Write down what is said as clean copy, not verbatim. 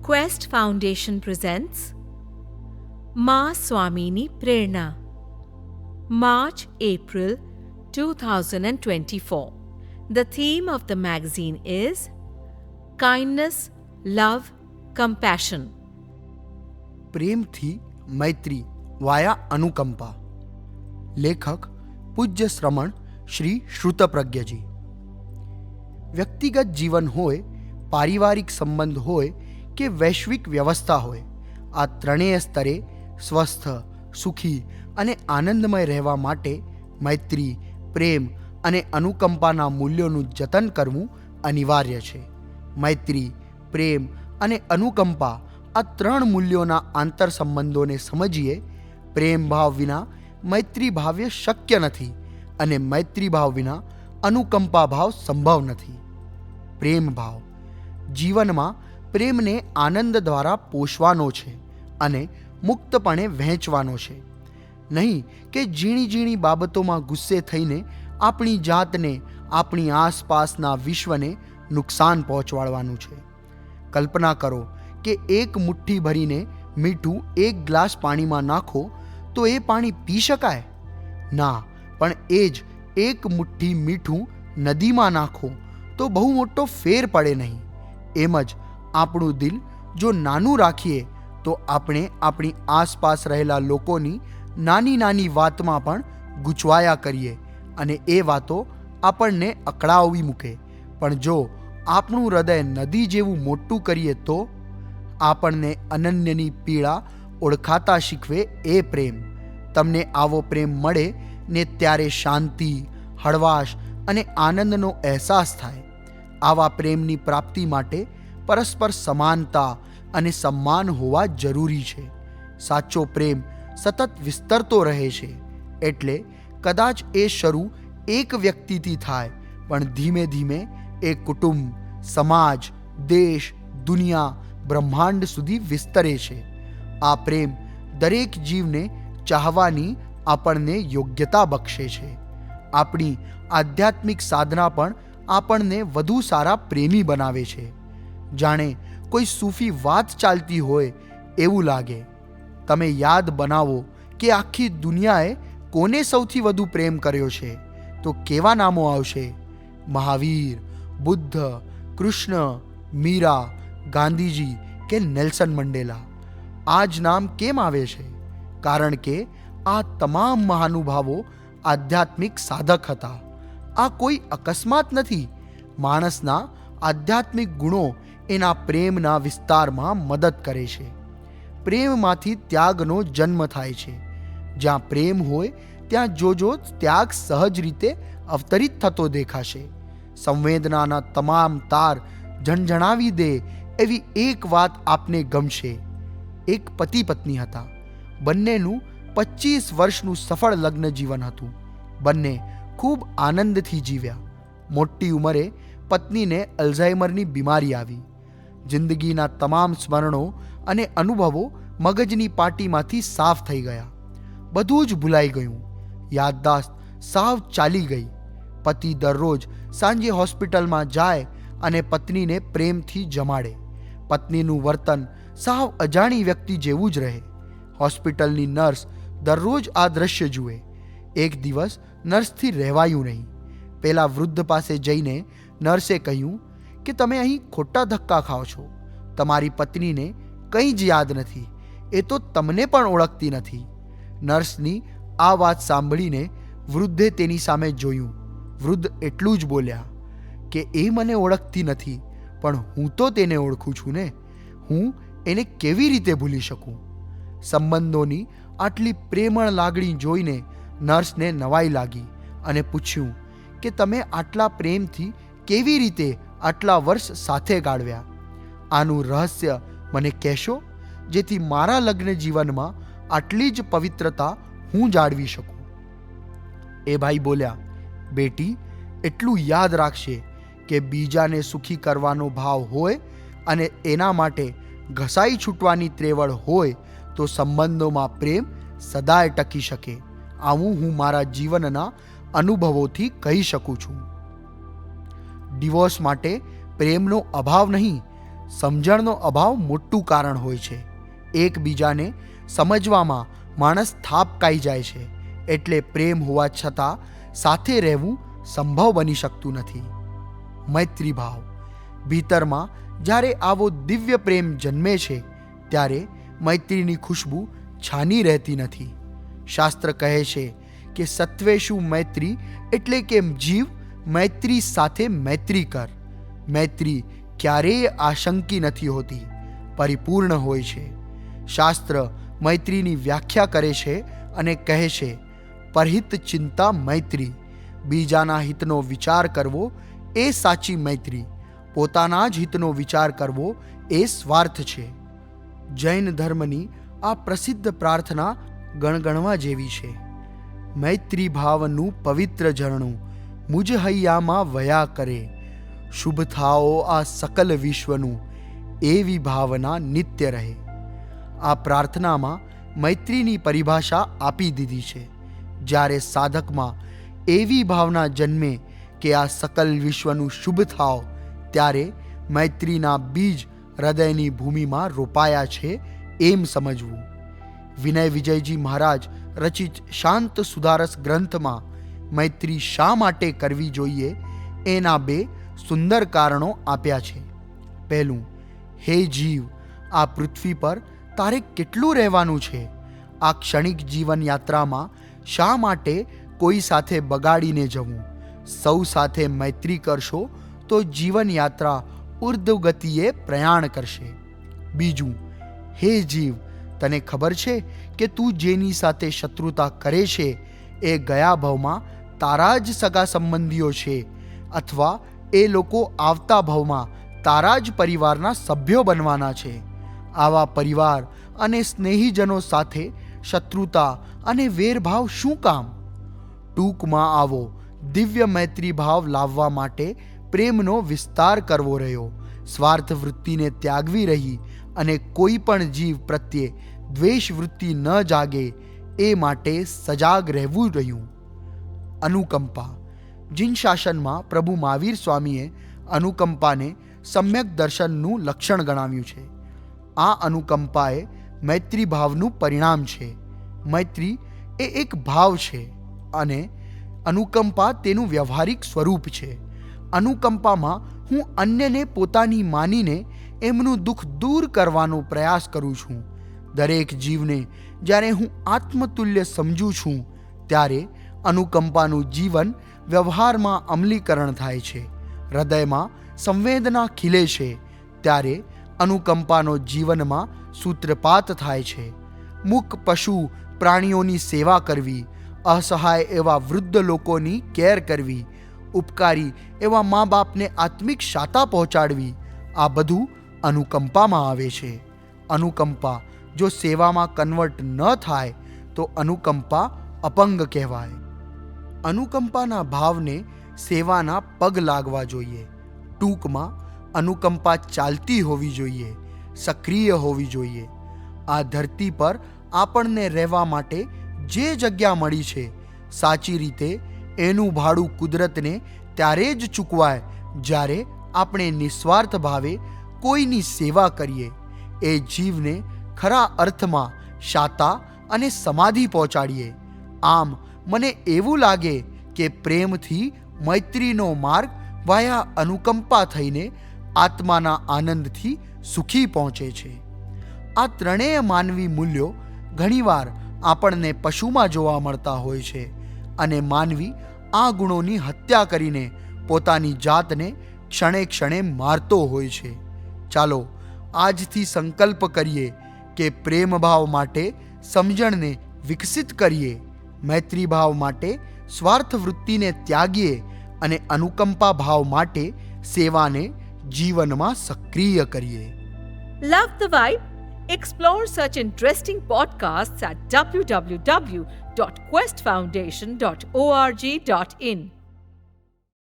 Quest Foundation presents Ma Swamini Prerna, March-April 2024. The theme of the magazine is Kindness, Love, Compassion. પ્રેમથી મૈત્રી વાયા અનુકંપા. લેખક પૂજ્ય શ્રમણ શ્રી શ્રુતપ્રજ્ઞજી. વ્યક્તિગત જીવન હોય, પારિવારિક સંબંધ હોય કે વૈશ્વિક વ્યવસ્થા હોય, આ ત્રણેય સ્તરે સ્વસ્થ, સુખી અને આનંદમય રહેવા માટે મૈત્રી, પ્રેમ અને અનુકંપાના મૂલ્યોનું જતન કરવું અનિવાર્ય છે. મૈત્રી, પ્રેમ અને અનુકંપા આ ત્રણ મૂલ્યોના આંતર સંબંધોને સમજીએ. પ્રેમ ભાવ વિના મૈત્રી ભાવ્ય શક્ય નથી અને મૈત્રી ભાવ વિના અનુકંપા ભાવ સંભવ નથી. પ્રેમ ભાવ જીવનમાં પ્રેમને આનંદ દ્વારા પોષવાનો છે અને મુક્તપણે વહેંચવાનો છે. નહીં કે ઝીણી ઝીણી બાબતોમાં ગુસ્સે થઈને આપણી જાતને, આપણી આસપાસના વિશ્વને નુકસાન પહોંચાડવાનું છે. કલ્પના કરો કે એક મુઠ્ઠી ભરીને મીઠું એક ગ્લાસ પાણીમાં નાખો તો એ પાણી પી શકાય? ના, પણ એ જ એક મુઠ્ઠી મીઠું નદીમાં નાખો તો બહુ મોટો ફેર પડે નહીં. એમ જ આપણું દિલ જો નાનું રાખીએ તો આપણે આપણી આસપાસ રહેલા લોકોની નાની નાની વાતમાં પણ ગૂંચવાયા કરીએ અને એ વાતો આપણને અકળાવી મૂકે. પણ જો આપણું હૃદય નદી જેવું મોટું કરીએ તો આપણને અનન્યની પીડા ઓળખાતા શીખવે એ પ્રેમ. તમને આવો પ્રેમ મળે ને ત્યારે શાંતિ, હળવાશ અને આનંદનો અહેસાસ થાય. આવા પ્રેમની પ્રાપ્તિ માટે પરસ્પર સમાનતા અને સન્માન હોવા જરૂરી છે. સાચો પ્રેમ સતત વિસ્તરતો રહે છે. એટલે કદાચ એ શરૂ એક વ્યક્તિથી થાય, પણ ધીમે ધીમે એ કુટુંબ, સમાજ, દેશ, દુનિયા, બ્રહ્માંડ સુધી વિસ્તરે છે. આ પ્રેમ દરેક જીવને ચાહવાની આપણને યોગ્યતા બક્ષે છે. આપણી આધ્યાત્મિક સાધના પણ આપણને વધુ સારા પ્રેમી બનાવે છે. જાણે કોઈ સૂફી વાત ચાલતી હોય એવું લાગે. તમે યાદ બનાવો કે આખી દુનિયાએ કોને સૌથી વધુ પ્રેમ કર્યો છે તો કેવા નામો આવશે? મહાવીર, બુદ્ધ, કૃષ્ણ, મીરા, ગાંધીજી કે નેલ્સન મંડેલા. આ જ નામ કેમ આવે છે? કારણ કે આ તમામ મહાનુભાવો આધ્યાત્મિક સાધક હતા. આ કોઈ અકસ્માત નથી. માણસના આધ્યાત્મિક ગુણો એના પ્રેમના વિસ્તારમાં મદદ કરે છે. પ્રેમમાંથી ત્યાગનો જન્મ થાય છે. જ્યાં પ્રેમ હોય ત્યાં જોજો ત્યાગ સહજ રીતે અવતરિત થતો દેખાશે. સંવેદનાના તમામ તાર ઝણઝણાવી દે એવી એક વાત આપને ગમશે. એક પતિ પત્ની હતા. બંનેનું 25 વર્ષનું સફળ લગ્ન જીવન હતું. બંને ખૂબ આનંદથી જીવ્યા. મોટી ઉંમરે પત્નીને અલ્ઝાઇમરની બીમારી આવી. જિંદગીના તમામ સ્મરણો અને અનુભવો મગજની પાટીમાંથી સાફ થઈ ગયા. બધું જ ભૂલાઈ ગયું. યાદદાસ્ત સાવ ચાલી ગઈ. પતિ દરરોજ સાંજે હોસ્પિટલમાં જાય અને પત્નીને પ્રેમથી જમાડે. પત્નીનું વર્તન સાવ અજાણી વ્યક્તિ જેવું જ રહે. હોસ્પિટલની નર્સ દરરોજ આ દ્રશ્ય જુએ. એક દિવસ નર્સથી રહેવાયું નહીં. પેલા વૃદ્ધ પાસે જઈને નર્સે કહ્યું કે તમે અહીં ખોટા ધક્કા ખાઓ છો. તમારી પત્નીને કંઈ જ યાદ નથી. એ તો તમને પણ ઓળખતી નથી. નર્સની આ વાત સાંભળીને વૃદ્ધે તેની સામે જોયું. વૃદ્ધ એટલું જ બોલ્યા કે એ મને ઓળખતી નથી, પણ હું તો તેને ઓળખું છું ને. હું એને કેવી રીતે ભૂલી શકું? સંબંધોની આટલી પ્રેમળ લાગણી જોઈને નર્સને નવાઈ લાગી અને પૂછ્યું કે તમે આટલા પ્રેમથી કેવી રીતે આટલા વર્ષ સાથે ગાળવ્યા? આનું રહસ્ય મને કહેશો, જેથી મારા લગ્ન જીવનમાં આટલી જ પવિત્રતા હું જાળવી શકું. એ ભાઈ બોલ્યા, બેટી, એટલું યાદ રાખશે કે બીજાને સુખી કરવાનો ભાવ હોય અને એના માટે ઘસાઈ છૂટવાની ત્રેવડ હોય તો સંબંધોમાં પ્રેમ સદાય ટકી શકે. આવું હું મારા જીવનના અનુભવોથી કહી શકું છું. ડિવોર્સ માટે પ્રેમનો અભાવ નહીં, સમજણનો અભાવ મોટું કારણ હોય છે. એકબીજાને સમજવામાં માણસ થાપ ખાઈ જાય છે, એટલે પ્રેમ હોવા છતાં સાથે રહેવું સંભવ બની શકતું નથી. મૈત્રી ભાવ. ભીતરમાં જ્યારે આવો દિવ્ય પ્રેમ જન્મે છે ત્યારે મૈત્રીની ખુશ્બુ છાની રહેતી નથી. શાસ્ત્ર કહે છે કે સત્વેષુ મૈત્રી, એટલે કે જીવ મૈત્રી સાથે મૈત્રી કર. મૈત્રી ક્યારેય આશંકી નથી હોતી, પરિપૂર્ણ હોય છે. શાસ્ત્ર મૈત્રીની વ્યાખ્યા કરે છે અને કહે છે, પરહિત ચિંતા મૈત્રી. બીજાના હિતનો વિચાર કરવો એ સાચી મૈત્રી. પોતાના જ હિતનો વિચાર કરવો એ સ્વાર્થ છે. જૈન ધર્મની આ પ્રસિદ્ધ પ્રાર્થના ગણગણવા જેવી છે. મૈત્રી ભાવનું પવિત્ર ઝરણું મુજ હૈયામાં વયા કરે, શુભ થાઓ આ સકલ વિશ્વનું, એવી ભાવના નિત્ય રહે. આ પ્રાર્થનામાં મૈત્રીની પરિભાષા આપી દીધી છે. જ્યારે સાધકમાં એવી ભાવના જન્મે કે આ સકલ વિશ્વનું શુભ થાવ, ત્યારે મૈત્રીના બીજ હૃદયની ભૂમિમાં રોપાયા છે એમ સમજવું. વિનય વિજયજી મહારાજ રચિત શાંત સુધારસ ગ્રંથમાં મૈત્રી શા માટે કરવી જોઈએ એના 2 સુંદર કારણો આપ્યા છે. પહેલું, હે જીવ, આ પૃથ્વી પર તારે કેટલું રહેવાનું છે? આ ક્ષણિક જીવન યાત્રામાં શા માટે કોઈ સાથે બગાડીને જવું? સૌ સાથે મૈત્રી કરશો તો જીવન યાત્રા ઉર્ધ્વ ગતિએ પ્રયાણ કરશે. બીજું, હે જીવ, તને ખબર છે કે તું જેની સાથે શત્રુતા કરે છે એ ગયા ભવમાં તારા જ સગા સંબંધીઓ છે, અથવા એ લોકો આવતા ભવમાં તારા જ પરિવારના સભ્યો બનવાના છે. આવા પરિવાર અને સ્નેહીજનો સાથે શત્રુતા અને વેરભાવ શું કામ? ટૂંકમાં આવો દિવ્ય મૈત્રી ભાવ લાવવા માટે પ્રેમનો વિસ્તાર કરવો રહ્યો, સ્વાર્થ વૃત્તિને ત્યાગવી રહી અને કોઈ પણ જીવ પ્રત્યે દ્વેષ વૃત્તિ ન જાગે એ માટે સજાગ રહેવું રહ્યું. અનુકંપા. જીન શાસનમાં પ્રભુ મહાવીર સ્વામીએ અનુકંપાને સમ્યક દર્શનનું લક્ષણ ગણાવ્યું છે. આ અનુકંપા એ મૈત્રી ભાવનું પરિણામ છે. મૈત્રી એ એક ભાવ છે અને અનુકંપા તેનું વ્યવહારિક સ્વરૂપ છે. અનુકંપામાં હું અન્યને પોતાની માનીને એમનું દુઃખ દૂર કરવાનો પ્રયાસ કરું છું. દરેક જીવને જ્યારે હું આત્મતુલ્ય સમજું છું ત્યારે અનુકંપાનું જીવન વ્યવહારમાં અમલીકરણ થાય છે. હૃદયમાં સંવેદના ખીલે છે ત્યારે અનુકંપાનો જીવનમાં સૂત્રપાત થાય છે. મૂક પશુ પ્રાણીઓની સેવા કરવી, અસહાય એવા વૃદ્ધ લોકોની કેર કરવી, ઉપકારી એવા મા બાપને આત્મિક શાતા પહોંચાડવી, આ બધું અનુકંપામાં આવે છે. અનુકંપા જો સેવામાં કન્વર્ટ ન થાય તો અનુકંપા અપંગ કહેવાય. અનુકંપાના ભાવને સેવાના પગ લાગવા જોઈએ. ટૂંકમાં અનુકંપા ચાલતી હોવી જોઈએ, સક્રિય હોવી જોઈએ. આ ધરતી પર આપણને રહેવા માટે જે જગ્યા મળી છે, સાચી રીતે એનું ભાડું કુદરતને ત્યારે જ ચૂકવાય જ્યારે આપણે નિસ્વાર્થ ભાવે કોઈની સેવા કરીએ. એ જીવને ખરા અર્થમાં શાતા અને સમાધિ પહોંચાડીએ. આમ મને એવું લાગે કે પ્રેમથી મૈત્રીનો માર્ગ વાયા અનુકંપા થઈને આત્માના આનંદથી સુખી પહોંચે છે. આ ત્રણેય માનવી મૂલ્યો ઘણીવાર આપણને પશુમાં જોવા મળતા હોય છે અને માનવી આ ગુણોની હત્યા કરીને પોતાની જાતને ક્ષણે ક્ષણે મારતો હોય છે. ચાલો આજથી સંકલ્પ કરીએ કે પ્રેમભાવ માટે સમજણને વિકસિત કરીએ, મૈત્રી ભાવ માટે સ્વાર્થ વૃત્તિને ત્યાગીએ અને અનુકંપા ભાવ માટે સેવાને જીવનમાં સક્રિય કરીએ. Love the vibe? Explore such interesting podcasts at www.questfoundation.org.in.